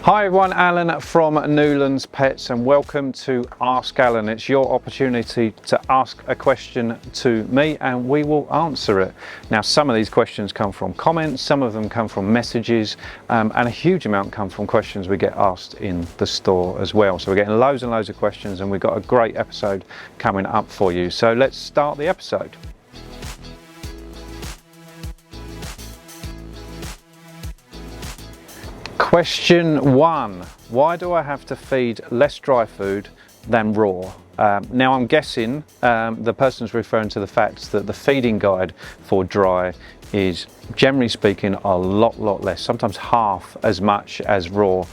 Hi everyone, Alan from Newlands Pets and welcome to Ask Alan. It's your opportunity to ask a question to me and we will answer it. Now some of these questions come from comments, some of them come from messages and a huge amount come from questions we get asked in the store as well. So we're getting loads and loads of questions and we've got a great episode coming up for you. So let's start the episode. Question 1, why do I have to feed less dry food than raw? Now I'm guessing the person's referring to the fact that the feeding guide for dry is generally speaking a lot less, sometimes half as much as raw,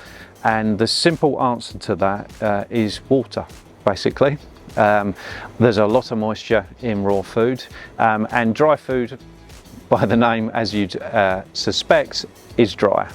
and the simple answer to that is water basically. There's a lot of moisture in raw food and dry food, by the name as you'd suspect, is dry.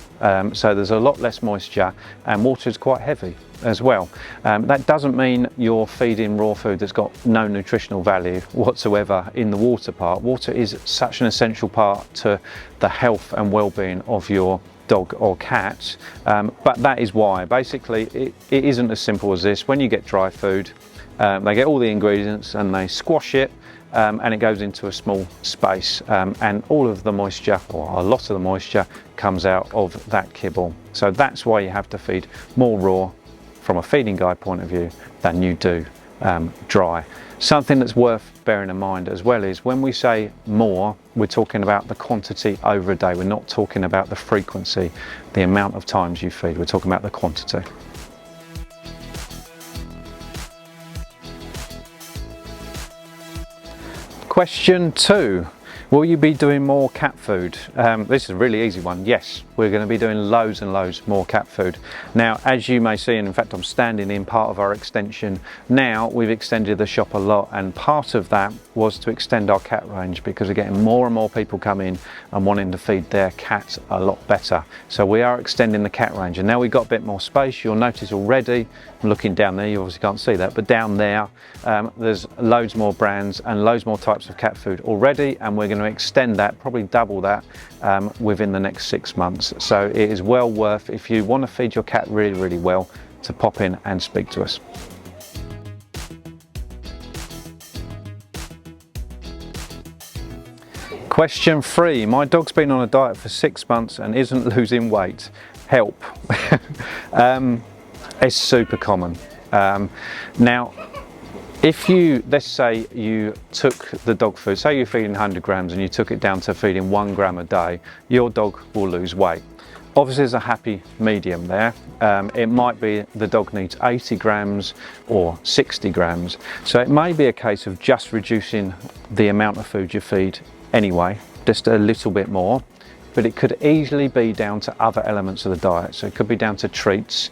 So there's a lot less moisture and water is quite heavy as well. That doesn't mean you're feeding raw food that's got no nutritional value whatsoever in the water part. Water is such an essential part to the health and well-being of your dog or cat, but that is why. Basically it isn't as simple as this. When you get dry food, they get all the ingredients and they squash it and it goes into a small space and all of the moisture, or a lot of the moisture, comes out of that kibble. So that's why you have to feed more raw from a feeding guide point of view than you do dry. Something that's worth bearing in mind as well is when we say more, we're talking about the quantity over a day. We're not talking about the frequency, the amount of times you feed. We're talking about the quantity. Question 2, will you be doing more cat food? This is a really easy one. Yes, we're going to be doing loads and loads more cat food. Now, as you may see, and in fact I'm standing in part of our extension now, we've extended the shop a lot, and part of that was to extend our cat range because we're getting more and more people come in and wanting to feed their cats a lot better. So we are extending the cat range and now we've got a bit more space. You'll notice already, I'm looking down there, you obviously can't see that, but down there there's loads more brands and loads more types of cat food already, and we're going to extend that, probably double that within the next 6 months. So it is well worth, if you want to feed your cat really well, to pop in and speak to us. Question 3, my dog's been on a diet for 6 months and isn't losing weight. Help. It's super common. Now, if you, let's say you took the dog food, say you're feeding 100 grams and you took it down to feeding 1 gram a day, your dog will lose weight. Obviously there's a happy medium there. It might be the dog needs 80 grams or 60 grams. So it may be a case of just reducing the amount of food you feed anyway, just a little bit more. But it could easily be down to other elements of the diet. So it could be down to treats.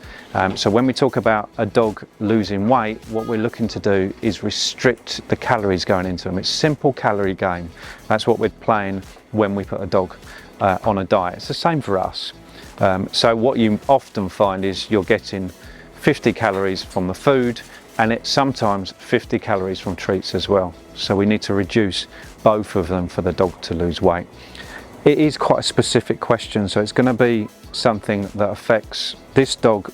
So when we talk about a dog losing weight, what we're looking to do is restrict the calories going into them. It's simple calorie gain. That's what we're playing when we put a dog on a diet. It's the same for us. So what you often find is you're getting 50 calories from the food, and it's sometimes 50 calories from treats as well. So we need to reduce both of them for the dog to lose weight. It is quite a specific question, so it's going to be something that affects this dog.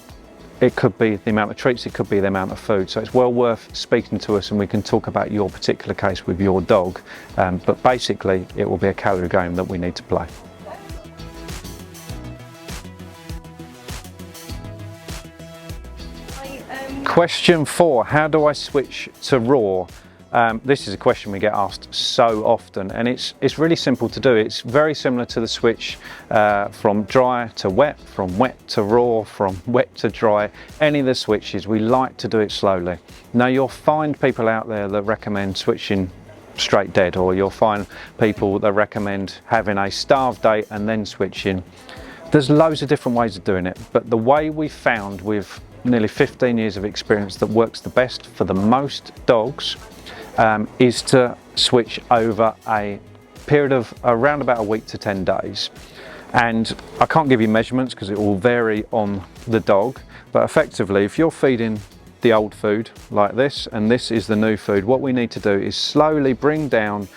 It could be the amount of treats, it could be the amount of food. So it's well worth speaking to us and we can talk about your particular case with your dog. But basically, it will be a calorie game that we need to play. Question 4, how do I switch to raw? This is a question we get asked so often, and it's really simple to do. It's very similar to the switch from dry to wet, from wet to raw, from wet to dry. Any of the switches, we like to do it slowly. Now you'll find people out there that recommend switching straight dead, or you'll find people that recommend having a starve day and then switching. There's loads of different ways of doing it, but the way we found with nearly 15 years of experience that works the best for the most dogs is to switch over a period of around about a week to 10 days. And I can't give you measurements because it will vary on the dog, but effectively if you're feeding the old food like this and this is the new food, what we need to do is slowly bring down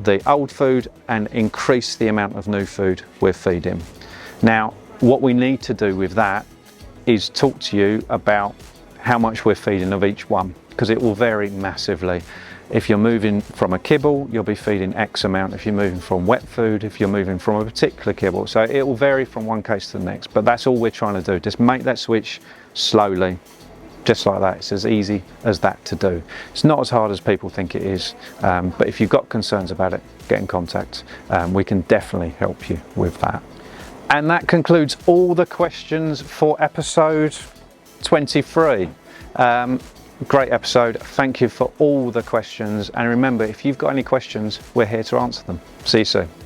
the old food and increase the amount of new food we're feeding. Now what we need to do with that is talk to you about how much we're feeding of each one, because it will vary massively. If you're moving from a kibble, you'll be feeding X amount. If you're moving from wet food, if you're moving from a particular kibble. So it will vary from one case to the next, but that's all we're trying to do. Just make that switch slowly, just like that. It's as easy as that to do. It's not as hard as people think it is, but if you've got concerns about it, get in contact. We can definitely help you with that. And that concludes all the questions for episode 23. Great episode. Thank you for all the questions, and remember, if you've got any questions, we're here to answer them. See you soon.